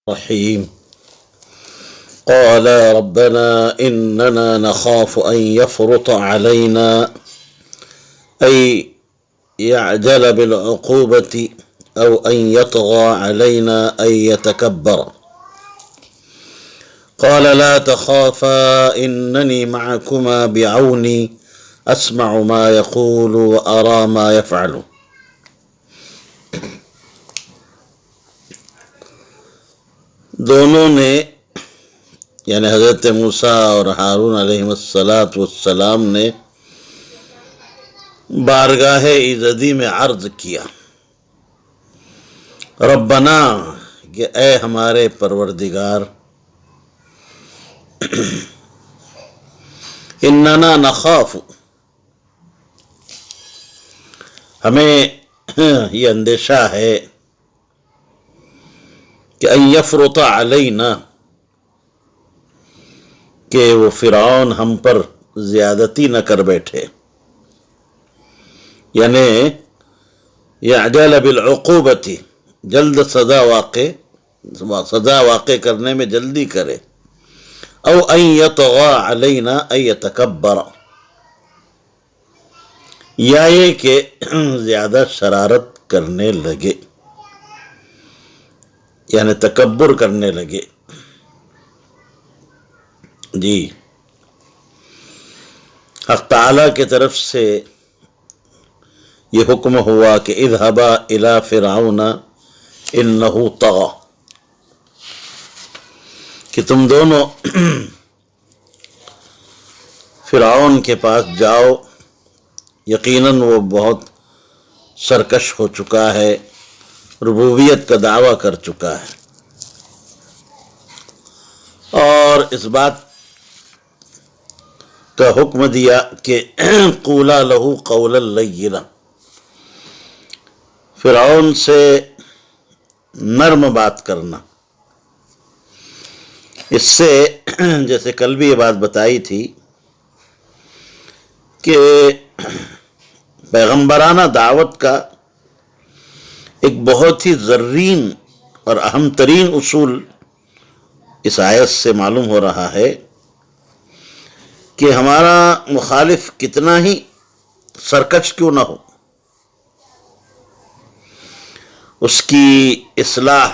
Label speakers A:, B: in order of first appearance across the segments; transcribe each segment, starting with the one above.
A: الرحيم قال ربنا إننا نخاف أن يفرط علينا أي يعجل بالعقوبة أو أن يطغى علينا أن يتكبر. قال لا تخافا إنني معكما بعوني أسمع ما يقول وأرى ما يفعل. دونوں نے یعنی حضرت موسیٰ اور ہارون علیہ السلام نے بارگاہ ایزدی میں عرض کیا، ربنا کہ اے ہمارے پروردگار، اننا نخاف ہمیں یہ اندیشہ ہے کہ ان یفرط علینا کہ وہ فرعون ہم پر زیادتی نہ کر بیٹھے، یعنی یعجل بالعقوبت جلد سزا واقع کرنے میں جلدی کرے، او ان یطغى علینا ان یتکبر یا یہ کہ زیادہ شرارت کرنے لگے یعنی تکبر کرنے لگے۔ جی حق تعالیٰ کی طرف سے یہ حکم ہوا کہ اذهبا الى فرعون انه طغى، کہ تم دونوں فرعون کے پاس جاؤ، یقیناً وہ بہت سرکش ہو چکا ہے، ربوبیت کا دعویٰ کر چکا ہے، اور اس بات کا حکم دیا کہ قولا لہو قولا لینا، فرعون سے نرم بات کرنا۔ اس سے جیسے کل بھی یہ بات بتائی تھی کہ پیغمبرانہ دعوت کا ایک بہت ہی زرین اور اہم ترین اصول اس آیت سے معلوم ہو رہا ہے کہ ہمارا مخالف کتنا ہی سرکش کیوں نہ ہو، اس کی اصلاح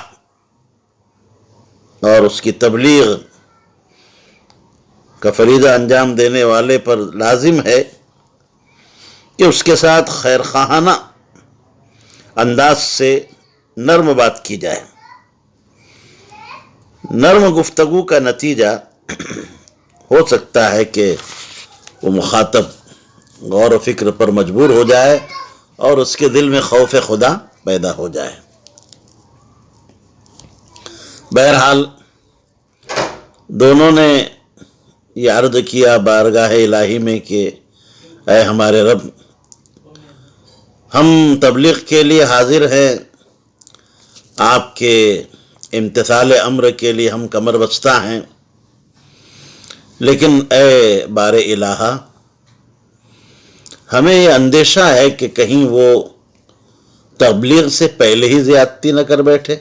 A: اور اس کی تبلیغ کا فریضہ انجام دینے والے پر لازم ہے کہ اس کے ساتھ خیر خواہانہ انداز سے نرم بات کی جائے۔ نرم گفتگو کا نتیجہ ہو سکتا ہے کہ وہ مخاطب غور و فکر پر مجبور ہو جائے اور اس کے دل میں خوف خدا پیدا ہو جائے۔ بہرحال دونوں نے یہ عرض کیا بارگاہ الہی میں کہ اے ہمارے رب، ہم تبلیغ کے لیے حاضر ہیں، آپ کے امتثال امر کے لیے ہم کمر بستہ ہیں، لیکن اے بار الہ، ہمیں یہ اندیشہ ہے کہ کہیں وہ تبلیغ سے پہلے ہی زیادتی نہ کر بیٹھے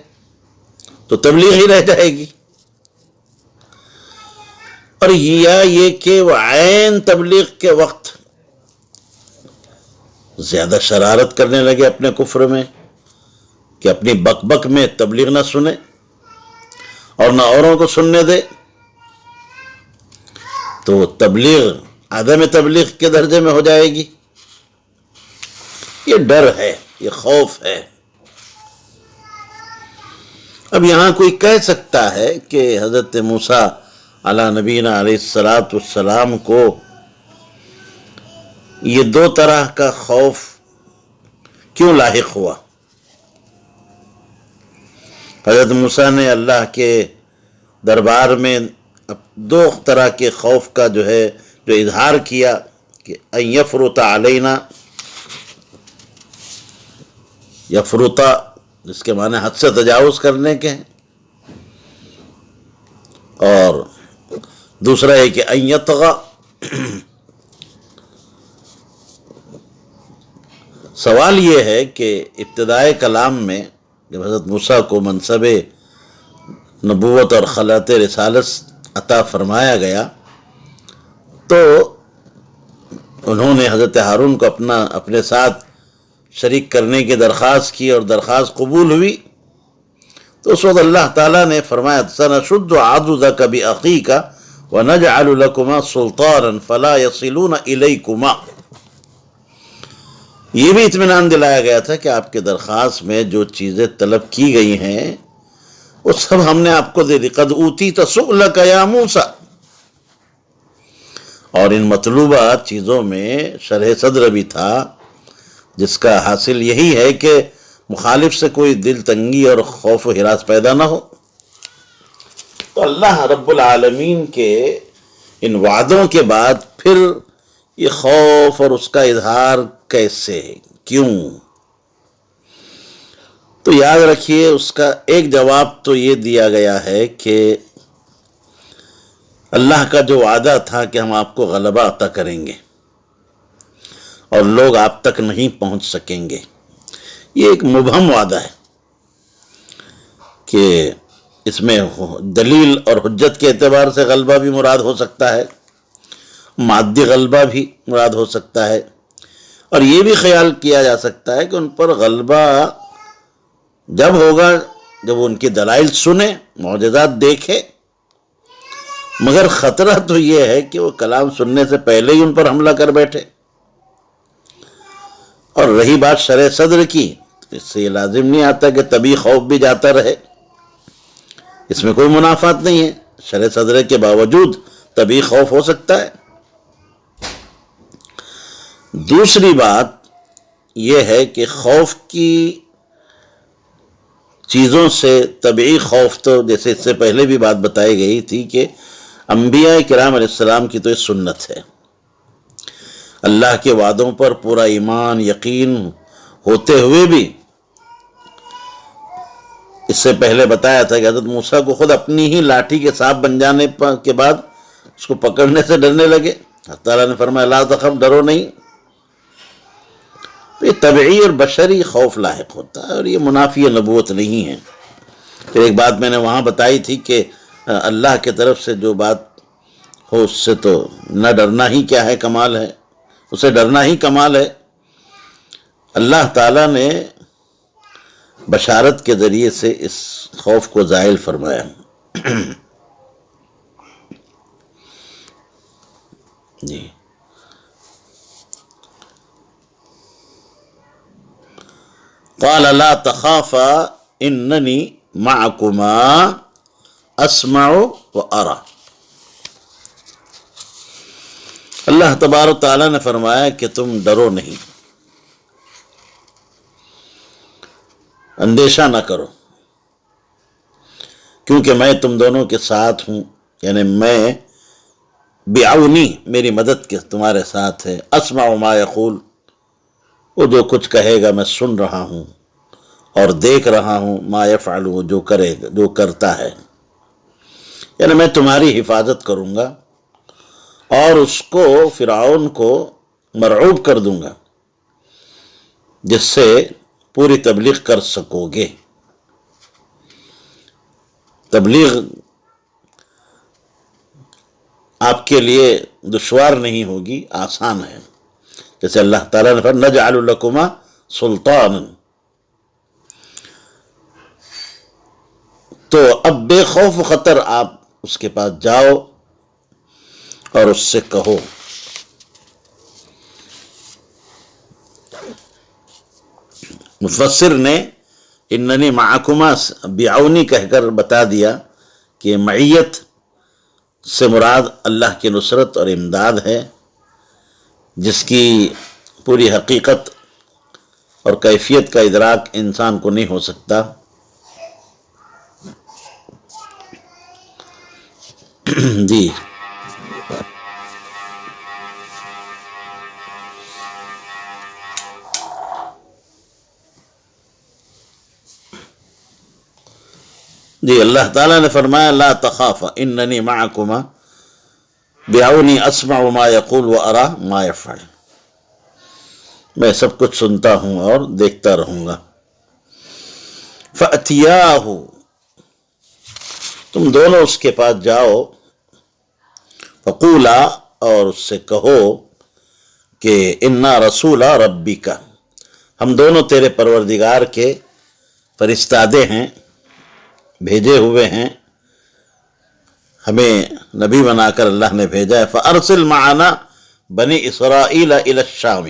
A: تو تبلیغ ہی رہ جائے گی، اور یا یہ کہ وہ عین تبلیغ کے وقت زیادہ شرارت کرنے لگے اپنے کفر میں کہ اپنی بک بک میں تبلیغ نہ سنے اور نہ اوروں کو سننے دے، تو تبلیغ عدم تبلیغ کے درجے میں ہو جائے گی۔ یہ ڈر ہے، یہ خوف ہے۔ اب یہاں کوئی کہہ سکتا ہے کہ حضرت موسیٰ علی نبینا علیہ السلام کو یہ دو طرح کا خوف کیوں لاحق ہوا؟ حضرت موسیٰ نے اللہ کے دربار میں دو طرح کے خوف کا جو اظہار کیا کہ ان یفرط علینا، یفرط جس کے معنی حد سے تجاوز کرنے کے ہیں، اور دوسرا ہے کہ ان یطغى، سوال یہ ہے کہ ابتدائے کلام میں جب حضرت موسیٰ کو منصب نبوت اور خلعت رسالت عطا فرمایا گیا تو انہوں نے حضرت ہارون کو اپنے ساتھ شریک کرنے کی درخواست کی اور درخواست قبول ہوئی، تو اس وقت اللہ تعالیٰ نے فرمایا سَنَشُدُّ عَضُدَكَ بِأَخِيكَ وَنَجْعَلُ لَكُمَا سُلْطَانًا فَلَا يَصِلُونَ إِلَيْكُمَا۔ یہ بھی اطمینان دلایا گیا تھا کہ آپ کے درخواست میں جو چیزیں طلب کی گئی ہیں وہ سب ہم نے آپ کو دے دی۔ قَدْ أُوتِيتَ سُؤْلَكَ يَا مُوسَى۔ اور ان مطلوبہ چیزوں میں شرح صدر بھی تھا، جس کا حاصل یہی ہے کہ مخالف سے کوئی دل تنگی اور خوف و ہراس پیدا نہ ہو۔ تو اللہ رب العالمین کے ان وعدوں کے بعد پھر یہ خوف اور اس کا اظہار کیسے، کیوں؟ تو یاد رکھیے اس کا ایک جواب تو یہ دیا گیا ہے کہ اللہ کا جو وعدہ تھا کہ ہم آپ کو غلبہ عطا کریں گے اور لوگ آپ تک نہیں پہنچ سکیں گے، یہ ایک مبہم وعدہ ہے کہ اس میں دلیل اور حجت کے اعتبار سے غلبہ بھی مراد ہو سکتا ہے، مادی غلبہ بھی مراد ہو سکتا ہے، اور یہ بھی خیال کیا جا سکتا ہے کہ ان پر غلبہ جب ہوگا جب ان کی دلائل سنیں، معجزات دیکھیں، مگر خطرہ تو یہ ہے کہ وہ کلام سننے سے پہلے ہی ان پر حملہ کر بیٹھے۔ اور رہی بات شرح صدر کی، تو اس سے یہ لازم نہیں آتا کہ طبی خوف بھی جاتا رہے، اس میں کوئی منافات نہیں ہے، شرح صدر کے باوجود طبی خوف ہو سکتا ہے۔ دوسری بات یہ ہے کہ خوف کی چیزوں سے طبعی خوف تو جیسے اس سے پہلے بھی بات بتائی گئی تھی کہ انبیاء کرام علیہ السلام کی تو یہ سنت ہے، اللہ کے وعدوں پر پورا ایمان یقین ہوتے ہوئے بھی اس سے پہلے بتایا تھا کہ حضرت موسیٰ کو خود اپنی ہی لاٹھی کے سانپ بن جانے کے بعد اس کو پکڑنے سے ڈرنے لگے، اللہ تعالیٰ نے فرمایا لا تخف، ڈرو نہیں۔ یہ طبعی اور بشری خوف لاحق ہوتا ہے اور یہ منافی نبوت نہیں ہے۔ پھر ایک بات میں نے وہاں بتائی تھی کہ اللہ کی طرف سے جو بات ہو اس سے تو نہ ڈرنا ہی کیا ہے، کمال ہے، اسے ڈرنا ہی کمال ہے۔ اللہ تعالیٰ نے بشارت کے ذریعے سے اس خوف کو زائل فرمایا۔ جی قال لا تخافا اننی معکما اسمع و ارى۔ اللہ تبارک تعالیٰ نے فرمایا کہ تم ڈرو نہیں، اندیشہ نہ کرو، کیونکہ میں تم دونوں کے ساتھ ہوں، یعنی میں بعونی، میری مدد کے تمہارے ساتھ ہے، اسمع ما یقول، وہ جو کچھ کہے گا میں سن رہا ہوں اور دیکھ رہا ہوں، ما یفعل، وہ جو کرے گا، جو کرتا ہے، یعنی میں تمہاری حفاظت کروں گا اور اس کو، فرعون کو مرعوب کر دوں گا، جس سے پوری تبلیغ کر سکو گے۔ تبلیغ آپ کے لیے دشوار نہیں ہوگی، آسان ہے، جیسے اللہ تعالیٰ نے فرمایا نجعل لکما سلطانا، تو اب بے خوف و خطر آپ اس کے پاس جاؤ اور اس سے کہو۔ مفسر نے اننی معکما بعونی کہہ کر بتا دیا کہ معیت سے مراد اللہ کی نصرت اور امداد ہے، جس کی پوری حقیقت اور کیفیت کا ادراک انسان کو نہیں ہو سکتا۔ جی جی اللہ تعالیٰ نے فرمایا لا تخافا اننی معکما بعونی اسمع ما یقول و ارى ما یفعل، میں سب کچھ سنتا ہوں اور دیکھتا رہوں گا۔ فأتیاہ، تم دونوں اس کے پاس جاؤ، فقولا، اور اس سے کہو کہ انا رسول ربک، ہم دونوں تیرے پروردگار کے فرستادے ہیں، بھیجے ہوئے ہیں، ہمیں نبی بنا کر اللہ نے بھیجا ہے۔ فارسل معنا بنی اسرائیل الی الشام،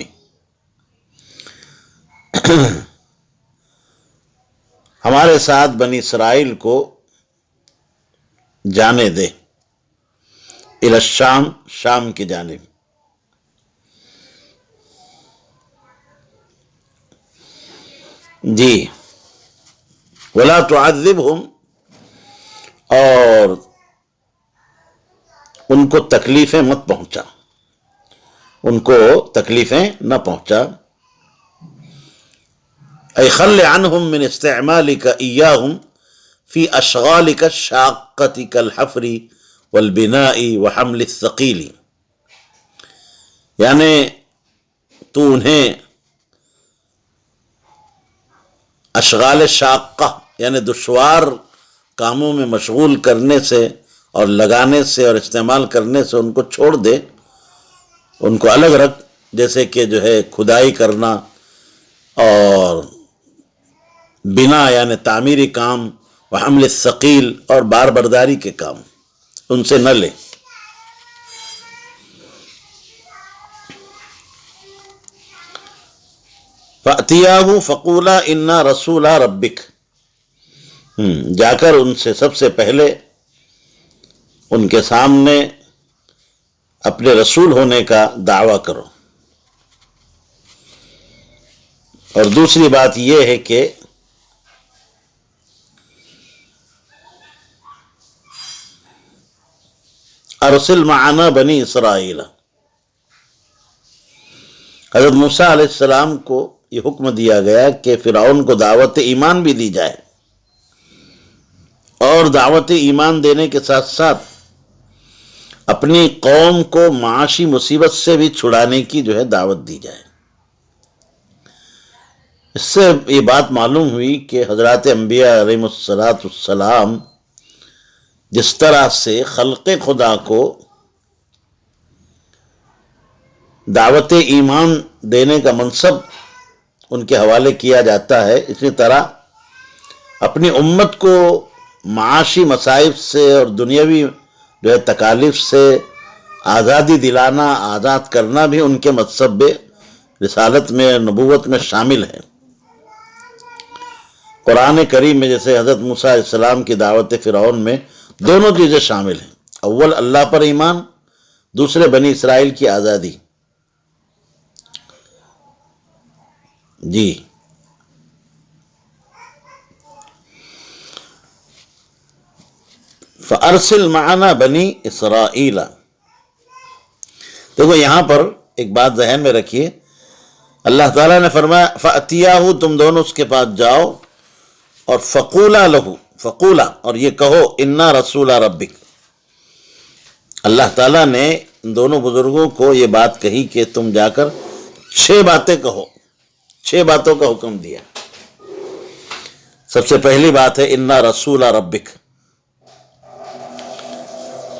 A: ہمارے ساتھ بنی اسرائیل کو جانے دے، الی الشام، شام کی جانب۔ جی، ولا تعذبہم، اور ان کو تکلیفیں مت پہنچا، ان کو تکلیفیں نہ پہنچا۔ ای خل عنہم من استعمالک ایاہم فی اشغالک الشاقۃ کالحفر والبناء وحمل الثقیل، یعنی تو انہیں اشغال شاقہ یعنی دشوار کاموں میں مشغول کرنے سے اور لگانے سے اور استعمال کرنے سے ان کو چھوڑ دے، ان کو الگ رکھ، جیسے کہ جو ہے کھدائی کرنا اور بنا یعنی تعمیری کام، وحمل الثقیل اور بار برداری کے کام ان سے نہ لے۔ فَأْتِيَاهُ فَقُولَا إِنَّا رَسُولَ رَبِّكَ، جا کر ان سے سب سے پہلے ان کے سامنے اپنے رسول ہونے کا دعویٰ کرو۔ اور دوسری بات یہ ہے کہ ارسل معنا بنی اسرائیل، حضرت موسیٰ علیہ السلام کو یہ حکم دیا گیا کہ فرعون کو دعوت ایمان بھی دی جائے، اور دعوت ایمان دینے کے ساتھ ساتھ اپنی قوم کو معاشی مصیبت سے بھی چھڑانے کی جو ہے دعوت دی جائے۔ اس سے یہ بات معلوم ہوئی کہ حضرات انبیاء علیہ السلام جس طرح سے خلق خدا کو دعوت ایمان دینے کا منصب ان کے حوالے کیا جاتا ہے، اسی طرح اپنی امت کو معاشی مصائب سے اور دنیاوی جو ہے تکالیف سے آزادی دلانا، آزاد کرنا بھی ان کے منصب رسالت میں، نبوت میں شامل ہے۔ قرآن کریم میں جیسے حضرت موسیٰ علیہ السلام کی دعوت فرعون میں دونوں چیزیں شامل ہیں، اول اللہ پر ایمان، دوسرے بنی اسرائیل کی آزادی۔ جی، فَأَرْسِلْ مَعَنَا بَنِي إِسْرَائِيلَ، دیکھو یہاں پر ایک بات ذہن میں رکھیے، اللہ تعالیٰ نے فرمایا فَأْتِيَاهُ، تم دونوں اس کے پاس جاؤ، اور فَقُولَا لَهُ، فقولا، اور یہ کہو اِنَّا رَسُولَ رَبِّكَ۔ اللہ تعالیٰ نے ان دونوں بزرگوں کو یہ بات کہی کہ تم جا کر 6 باتیں کہو، 6 باتوں کا حکم دیا۔ سب سے پہلی بات ہے اِنَّا رَسُولَ رَبِّكَ،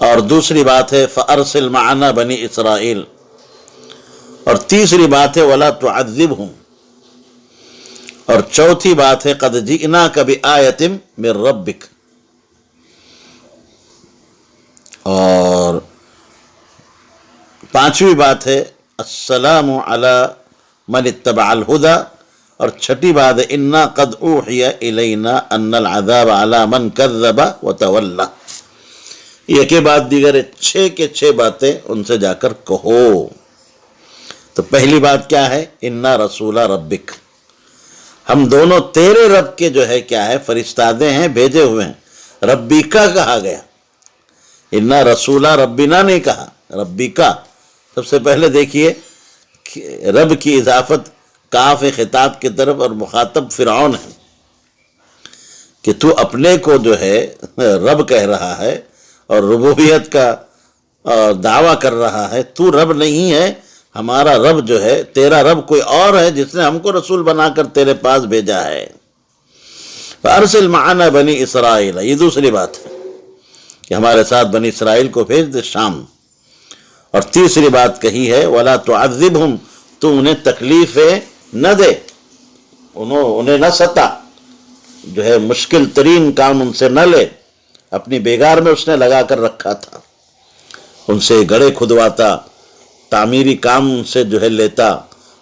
A: اور دوسری بات ہے فَأَرْسِلْ مَعَنَا بَنِي إِسْرَائِيل، اور تیسری بات ہے وَلَا تُعَذِّبْهُمْ، اور چوتھی بات ہے قَدْ جِئْنَاكَ بِآيَةٍ مِّن رَبِّكَ، اور پانچویں بات ہے السلام علی من اتبع الہدی، اور چھٹی بات ہے انا قد اوحی الینا ان العذاب علی من کذب وتولی۔ یہ کے بعد دیگر 6 کے 6 باتیں ان سے جا کر کہو۔ تو پہلی بات کیا ہے؟ انا رسول ربک، ہم دونوں تیرے رب کے جو ہے کیا ہے فرستادے ہیں، بھیجے ہوئے ہیں۔ ربی کا کہا گیا، انا رسول ربنا نہیں کہا، ربی کا۔ سب سے پہلے دیکھیے رب کی اضافت کاف خطاب کی طرف، اور مخاطب فرعون ہے کہ تو اپنے کو جو ہے رب کہہ رہا ہے اور ربوبیت کا دعویٰ کر رہا ہے، تو رب نہیں ہے، ہمارا رب جو ہے، تیرا رب کوئی اور ہے جس نے ہم کو رسول بنا کر تیرے پاس بھیجا ہے۔ فَأَرْسِلْ مَعَنَا بَنِي إِسْرَائِيلَ، یہ دوسری بات ہے۔ کہ ہمارے ساتھ بنی اسرائیل کو بھیج دے شام. اور تیسری بات کہی ہے وَلَا تُعَذِّبْهُمْ، تو انہیں تکلیفیں نہ دے، انہیں نہ ستا، جو ہے مشکل ترین کام ان سے نہ لے. اپنی بیگار میں اس نے لگا کر رکھا تھا، ان سے گڑھے کھدواتا، تعمیری کام ان سے جو ہے لیتا،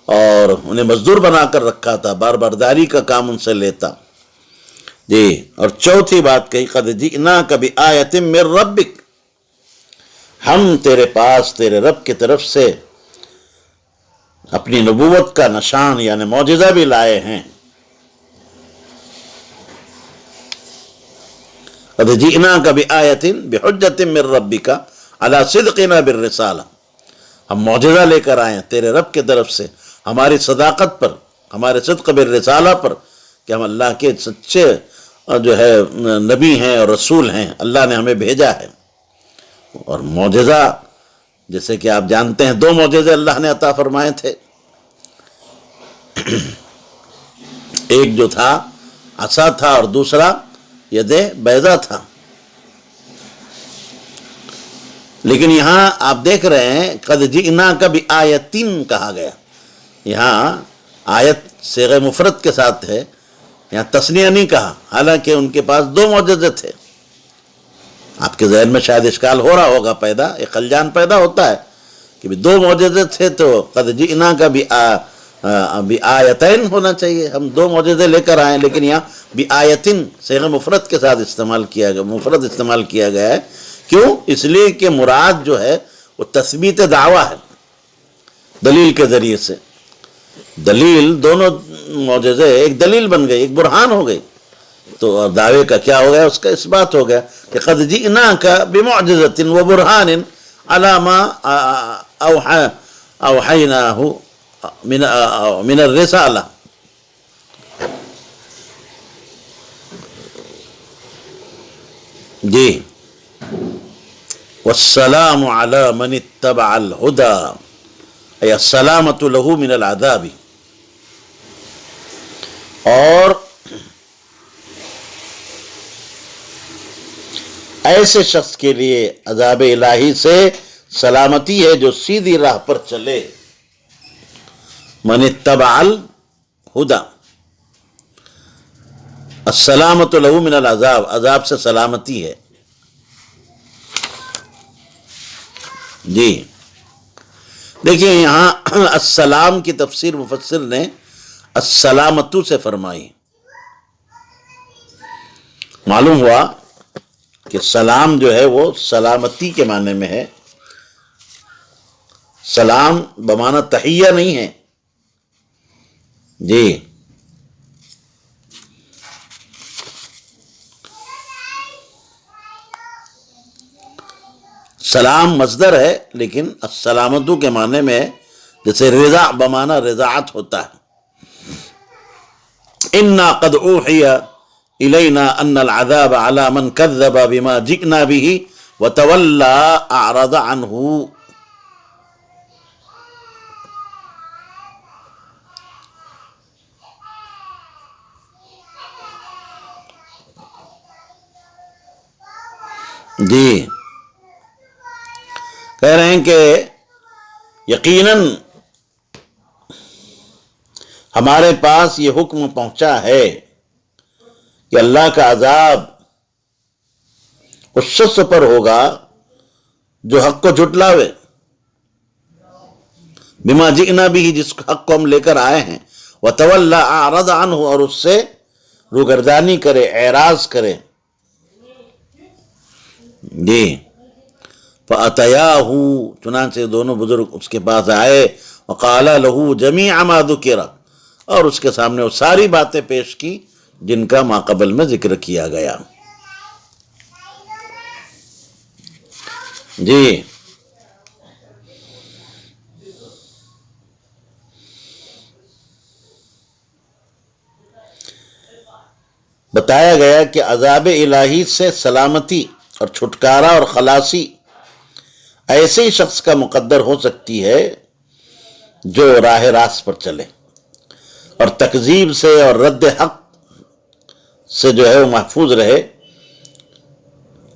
A: اور انہیں مزدور بنا کر رکھا تھا، بار برداری کا کام ان سے لیتا. جی. اور چوتھی بات کہی قَدْ جِئْنَاكَ بِآيَةٍ مِّن رَبِّكَ، ہم تیرے پاس تیرے رب کی طرف سے اپنی نبوت کا نشان یعنی معجزہ بھی لائے ہیں. قَدْ جِئْنَاكَ بِآيَةٍ بِحُجَّةٍ مِّن رَبِّكَ عَلَى صِدْقِنَا بِالرِّسَالَةِ، ہم معجزہ لے کر آئے ہیں تیرے رب کی طرف سے ہماری صداقت پر، ہمارے صدق بالرسالہ پر، کہ ہم اللہ کے سچے جو ہے نبی ہیں اور رسول ہیں، اللہ نے ہمیں بھیجا ہے. اور معجزہ جیسے کہ آپ جانتے ہیں 2 معجزے اللہ نے عطا فرمائے تھے. ایک جو تھا عصا تھا اور دوسرا ید بیضا تھا. لیکن یہاں آپ دیکھ رہے ہیں قَدْ جِئْنَاكَ بِآيَةٍ کہا گیا. یہاں آیت صیغہ مفرد کے ساتھ ہے، یہاں تثنیہ نہیں کہا، حالانکہ ان کے پاس 2 معجزے تھے. آپ کے ذہن میں شاید اشکال ہو رہا ہوگا، پیدا ایک خلجان پیدا ہوتا ہے کہ 2 معجزے تھے تو قَدْ جِئْنَاكَ بِآيَتَيْن ہونا چاہیے، ہم 2 معجزے لے کر آئے. لیکن یہاں بِآيَةٍ صیغہ مفرد کے ساتھ استعمال کیا گیا، مفرد استعمال کیا گیا ہے. کیوں؟ اس لیے کہ مراد جو ہے وہ تثبیت دعویٰ ہے دلیل کے ذریعے سے. دلیل دونوں معجزے ایک دلیل بن گئی، ایک برہان ہو گئی، تو دعوے کا کیا ہو گیا؟ اس کا اس بات ہو گیا کہ قَدْ جِئْنَاكَ بِمُعْجِزَةٍ وَبُرْهَانٍ عَلَى مَا أَوْحَيْنَاهُ من الرسالة. جی. والسلام على من اتبع الهدى، اے السلامۃ له من العذاب. اور ایسے شخص کے لیے عذاب الہی سے سلامتی ہے جو سیدھی راہ پر چلے. من اتبع الہدی، السلامۃ له من العذاب، عذاب سے سلامتی ہے. جی. دیکھیں یہاں السلام کی تفسیر مفسر نے السلامتو سے فرمائی. معلوم ہوا کہ سلام جو ہے وہ سلامتی کے معنی میں ہے. سلام بمعنی تحیہ نہیں ہے. جی. سلام مصدر ہے، لیکن السلامتو کے معنی میں جیسے رضا بمعنی رضاعت ہوتا ہے. انا قد اوحی الینا ان العذاب علی من کذب بما جئنا به وتولى اعرض عنہ. جی. کہہ رہے ہیں کہ یقیناً ہمارے پاس یہ حکم پہنچا ہے کہ اللہ کا عذاب اس شخص پر ہوگا جو حق کو جھٹلاوے، بما جئنا بھی، جس حق کو ہم لے کر آئے ہیں، وتولی اعرض عنہ، اور اس سے روگردانی کرے، اعراض کرے. جی. فَأَتَيَاهُ، چنانچہ دونوں بزرگ اس کے پاس آئے، وَقَالَ لَهُ جَمِيعَ مَا ذُكِرَ، اور اس کے سامنے وہ ساری باتیں پیش کی جن کا ماقبل میں ذکر کیا گیا. جی. بتایا گیا کہ عذاب الہی سے سلامتی اور چھٹکارا اور خلاصی ایسے ہی شخص کا مقدر ہو سکتی ہے جو راہ راست پر چلے اور تکذیب سے اور رد حق سے جو ہے وہ محفوظ رہے.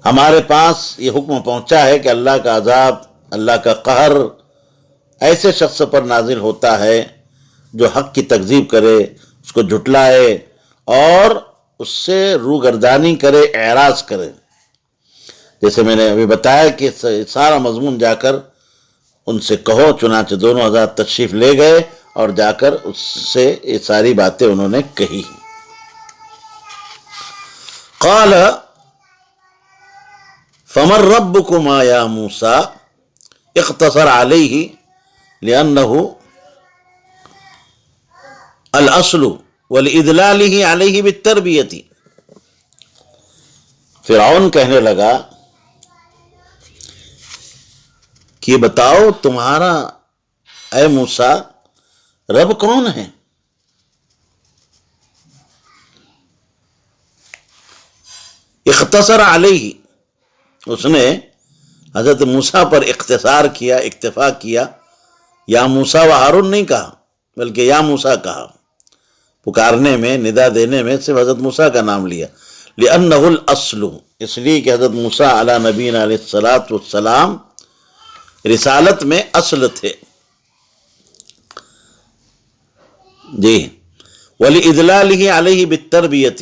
A: ہمارے پاس یہ حکم پہنچا ہے کہ اللہ کا عذاب، اللہ کا قہر ایسے شخص پر نازل ہوتا ہے جو حق کی تکذیب کرے، اس کو جھٹلائے اور اس سے روگردانی کرے، اعراض کرے. جیسے میں نے ابھی بتایا کہ سارا مضمون جا کر ان سے کہو. چنانچہ دونوں حضرات تشریف لے گئے اور جا کر اس سے یہ ساری باتیں انہوں نے کہی. قال فمن ربكما یا موسیٰ، اختصر علیہ لأنہ الاصل ولإدلالہ علیہ بالتربیت. فرعون کہنے لگا کہ بتاؤ تمہارا اے موسیٰ رب کون ہے؟ اختصر علیہ، اس نے حضرت موسیٰ پر اختصار کیا، اکتفا کیا. یا موسیٰ و ہارون نہیں کہا بلکہ یا موسیٰ کہا. پکارنے میں، ندا دینے میں صرف حضرت موسیٰ کا نام لیا. لأنہ الاصل، اس لیے کہ حضرت موسیٰ علی نبینا علیہ الصلاۃ والسلام رسالت میں اصل تھے. جی. وَلِإِدْلَالِهِ عَلَيْهِ بِالتَّرْبِيَةِ،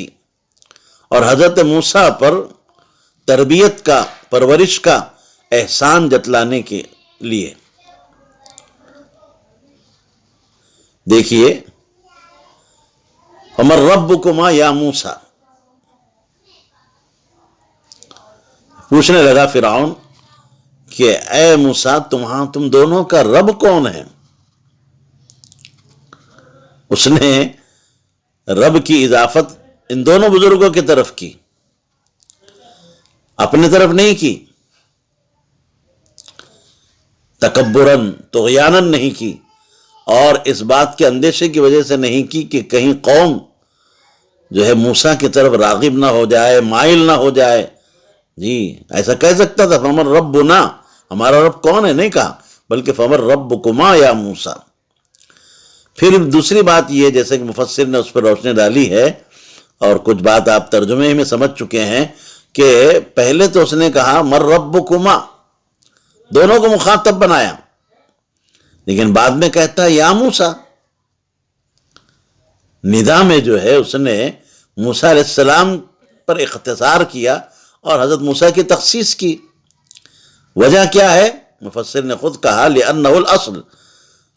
A: اور حضرت موسیٰ پر تربیت کا، پرورش کا احسان جتلانے کے لیے. دیکھیے فَمَن رَبُّكُمَا یا موسیٰ، پوچھنے لگا فرعون کہ اے موسیٰ تم دونوں کا رب کون ہے؟ اس نے رب کی اضافت ان دونوں بزرگوں کی طرف کی، اپنے طرف نہیں کی. تکبراً، طغیاناً نہیں کی، اور اس بات کے اندیشے کی وجہ سے نہیں کی کہ کہیں قوم جو ہے موسیٰ کی طرف راغب نہ ہو جائے، مائل نہ ہو جائے. جی ایسا کہہ سکتا تھا فمن ربنا، ہمارا رب کون ہے، نہیں کہا بلکہ فمن ربکما یا موسیٰ. پھر دوسری بات یہ، جیسے کہ مفسر نے اس پر روشنی ڈالی ہے اور کچھ بات آپ ترجمے میں سمجھ چکے ہیں، کہ پہلے تو اس نے کہا من ربکما، دونوں کو مخاطب بنایا، لیکن بعد میں کہتا ہے یا موسیٰ. ندا میں جو ہے اس نے موسیٰ علیہ السلام پر اختصار کیا اور حضرت موسیٰ کی تخصیص کی. وجہ کیا ہے؟ مفسر نے خود کہا لأنہ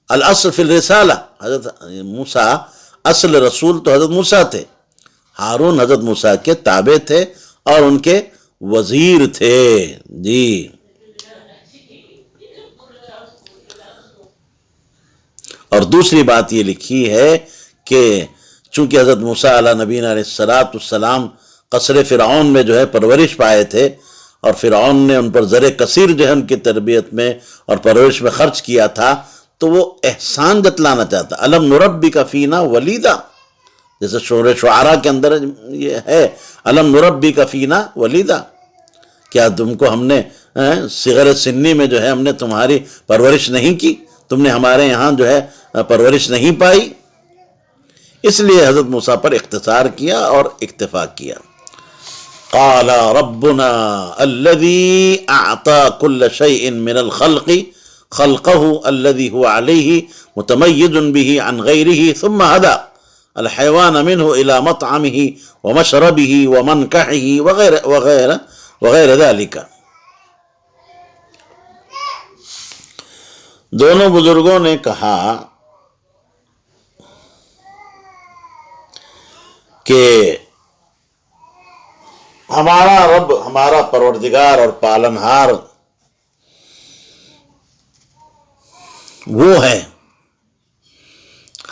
A: الاصل فی الرسالہ، حضرت موسیٰ اصل رسول تو حضرت موسیٰ تھے، ہارون حضرت موسیٰ کے تابع تھے اور ان کے وزیر تھے. جی. اور دوسری بات یہ لکھی ہے کہ چونکہ حضرت موسیٰ علی نبینا علیہ الصلاۃ والسلام قصر فرعون میں جو ہے پرورش پائے تھے، اور فرعون نے ان پر زر کثیر جو ہے ان کی تربیت میں اور پرورش میں خرچ کیا تھا، تو وہ احسان جتلانا چاہتا. الم نربک فینا ولیدا، جیسے شعر شعراء کے اندر یہ ہے الم نربک فینا ولیدا، کیا تم کو ہم نے صغر سنی میں جو ہے ہم نے تمہاری پرورش نہیں کی، تم نے ہمارے یہاں جو ہے پرورش نہیں پائی. اس لیے حضرت موسیٰ پر اختصار کیا اور اکتفا کیا. قال ربنا الذي اعطى كل شيء من الخلق خلقه الذي هو عليه متميز به عن غيره ثم هدى الحيوان منه الى مطعمه ومشربه ومنكحه وغير ذلك. دونوں بزرگوں نے کہا کہ ہمارا رب، ہمارا پروردگار اور پالنہار وہ ہے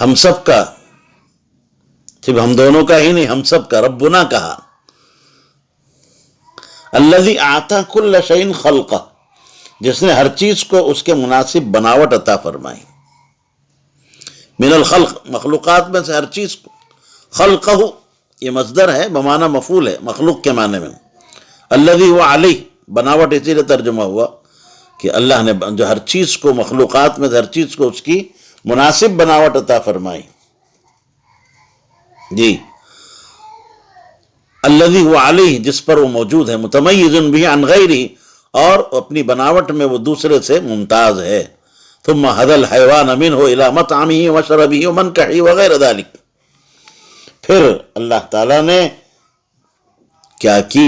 A: ہم سب کا، صرف ہم دونوں کا ہی نہیں، ہم سب کا. ربنا کہا الذی اعطى کل شیء خلقہ، جس نے ہر چیز کو اس کے مناسب بناوٹ عطا فرمائی. من الخلق، مخلوقات میں سے ہر چیز کو. خلقہ یہ مصدر ہے بمعنی مفعول ہے، مخلوق کے معنی میں. الذی هو علیہ، بناوٹ اسی لیے ترجمہ ہوا کہ اللہ نے جو ہر چیز کو، مخلوقات میں سے ہر چیز کو اس کی مناسب بناوٹ عطا فرمائی. جی. الذی هو علیہ جس پر وہ موجود ہے، متمیز بھی عن غیرہ اور اپنی بناوٹ میں وہ دوسرے سے ممتاز ہے، ثم هدى الحيوان منه الى مطعمه وشربه ومنكحه وغیر ذلك، پھر اللہ تعالیٰ نے کیا کی،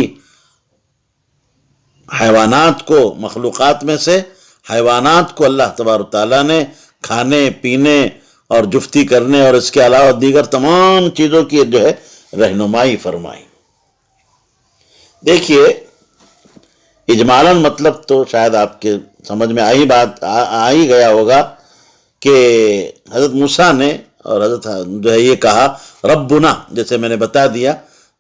A: حیوانات کو، مخلوقات میں سے حیوانات کو اللہ تبارک تعالیٰ نے کھانے پینے اور جفتی کرنے اور اس کے علاوہ دیگر تمام چیزوں کی جو ہے رہنمائی فرمائی۔ دیکھیے اجمالاً مطلب تو شاید آپ کے سمجھ میں آ ہی گیا ہوگا کہ حضرت موسیٰ نے اور حضرت جو ہے یہ کہا ربنا، جیسے میں نے بتا دیا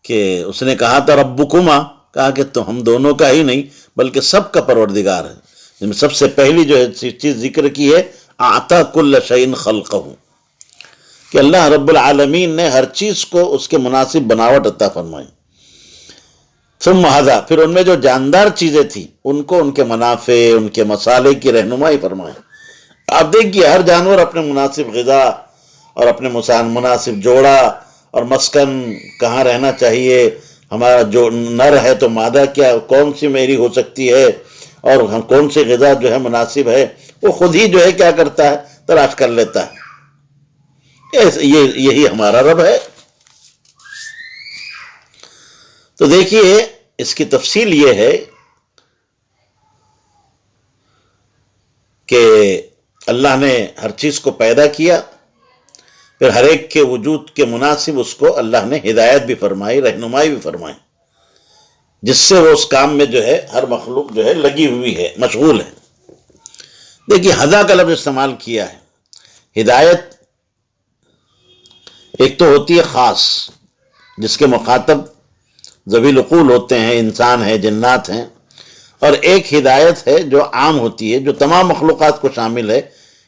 A: کہ اس نے کہا تھا ربکما، کہا کہ تو ہم دونوں کا ہی نہیں بلکہ سب کا پروردگار ہے، جن میں سب سے پہلی جو ہے چیز ذکر کی ہے اعطا کل شیء خلقہ، کہ اللہ رب العالمین نے ہر چیز کو اس کے مناسب بناوٹ عطا فرمائی۔ ثم ہدیٰ، پھر ان میں جو جاندار چیزیں تھیں ان کو ان کے منافع، ان کے مصالح کی رہنمائی فرمائی۔ آپ دیکھیے ہر جانور اپنے مناسب غذا اور اپنے مناسب جوڑا اور مسکن، کہاں رہنا چاہیے، ہمارا جو نر ہے تو مادہ کیا، کون سی میری ہو سکتی ہے اور کون سی غذا جو ہے مناسب ہے، وہ خود ہی جو ہے کیا کرتا ہے، تلاش کر لیتا ہے۔ یہی ہمارا رب ہے۔ تو دیکھیے اس کی تفصیل یہ ہے کہ اللہ نے ہر چیز کو پیدا کیا، پھر ہر ایک کے وجود کے مناسب اس کو اللہ نے ہدایت بھی فرمائی، رہنمائی بھی فرمائی، جس سے وہ اس کام میں جو ہے ہر مخلوق جو ہے لگی ہوئی ہے، مشغول ہے۔ دیکھیے ہدیٰ کا لفظ استعمال کیا ہے۔ ہدایت ایک تو ہوتی ہے خاص، جس کے مخاطب ذوی العقول ہوتے ہیں، انسان ہیں، جنات ہیں، اور ایک ہدایت ہے جو عام ہوتی ہے، جو تمام مخلوقات کو شامل ہے،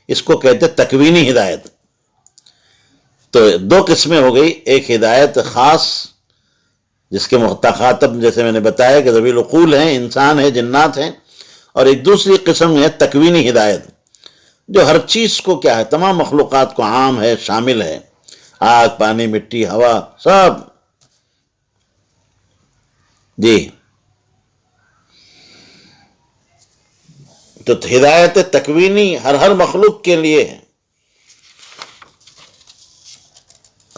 A: اس کو کہتے ہیں تکوینی ہدایت۔ تو دو قسمیں ہو گئی، ایک ہدایت خاص جس کے مخاطب جیسے میں نے بتایا کہ ذوی العقول ہیں، انسان ہیں، جنات ہیں، اور ایک دوسری قسم ہے تکوینی ہدایت، جو ہر چیز کو کیا ہے، تمام مخلوقات کو عام ہے، شامل ہے، آگ، پانی، مٹی، ہوا، سب۔ جی تو ہدایت تکوینی ہر مخلوق کے لیے ہے،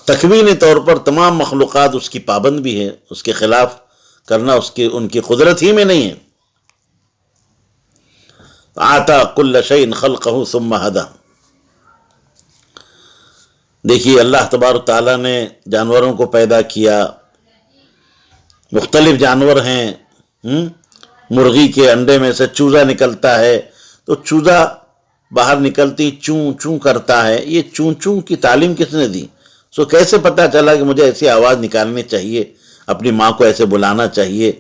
A: تکوینی طور پر تمام مخلوقات اس کی پابند بھی ہے، اس کے خلاف کرنا ان کی قدرت ہی میں نہیں ہے۔ آتا کل شیء خلقہ ثم ہدیٰ۔ دیکھیے اللہ تبارک تعالیٰ نے جانوروں کو پیدا کیا، مختلف جانور ہیں، مرغی کے انڈے میں سے چوزا نکلتا ہے، تو چوزا باہر نکلتی چوں چوں کرتا ہے، یہ چوں چوں کی تعلیم کس نے دی؟ سو کیسے پتا چلا کہ مجھے ایسی آواز نکالنی چاہیے، اپنی ماں کو ایسے بلانا چاہیے؟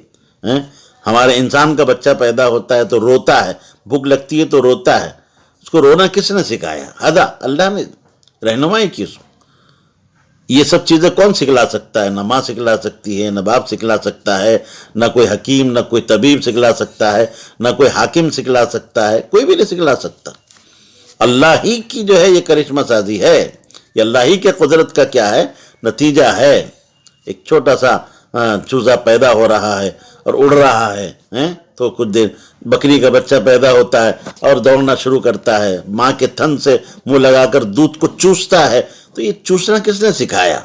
A: ہمارے انسان کا بچہ پیدا ہوتا ہے تو روتا ہے، بھوک لگتی ہے تو روتا ہے، اس کو رونا کس نے سکھایا؟ ہدیٰ، اللہ نے رہنمائی کی اس کو۔ یہ سب چیزیں کون سکھلا سکتا ہے؟ نہ ماں سکھلا سکتی ہے، نہ باپ سکھلا سکتا ہے، نہ کوئی حکیم، نہ کوئی طبیب سکھلا سکتا ہے، نہ کوئی حاکم سکھلا سکتا ہے، کوئی بھی نہیں سکھلا سکتا۔ اللہ ہی کی جو ہے یہ کرشمہ سازی ہے، یہ اللہ ہی کے قدرت کا کیا ہے نتیجہ ہے۔ ایک چھوٹا سا چوزا پیدا ہو رہا ہے اور اڑ رہا ہے، تو کچھ دیر بکری کا بچہ پیدا ہوتا ہے اور دوڑنا شروع کرتا ہے، ماں کے تھن سے منہ لگا کر دودھ کو چوستا ہے، تو یہ چوسنا کس نے سکھایا؟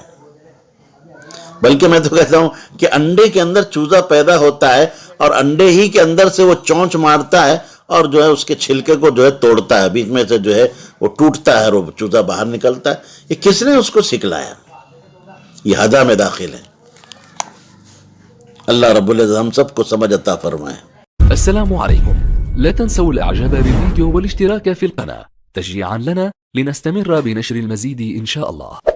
A: بلکہ میں تو کہتا ہوں کہ انڈے کے اندر چوزا پیدا ہوتا ہے اور انڈے ہی کے اندر سے وہ چونچ مارتا ہے اور جو ہے اس کے چھلکے کو جو ہے توڑتا ہے، بیچ میں سے جو ہے وہ ٹوٹتا ہے اور وہ چوزا باہر نکلتا ہے۔ یہ کس نے اس کو سکھلایا؟ یہ ہدیٰ میں داخل ہے۔ اللہ رب العزت ہم سب کو سمجھ عطا فرمائے۔
B: السلام عليكم، لا تنسوا الاعجاب بالفيديو والاشتراك في القناة تشجيعا لنا لنستمر بنشر المزيد إن شاء الله.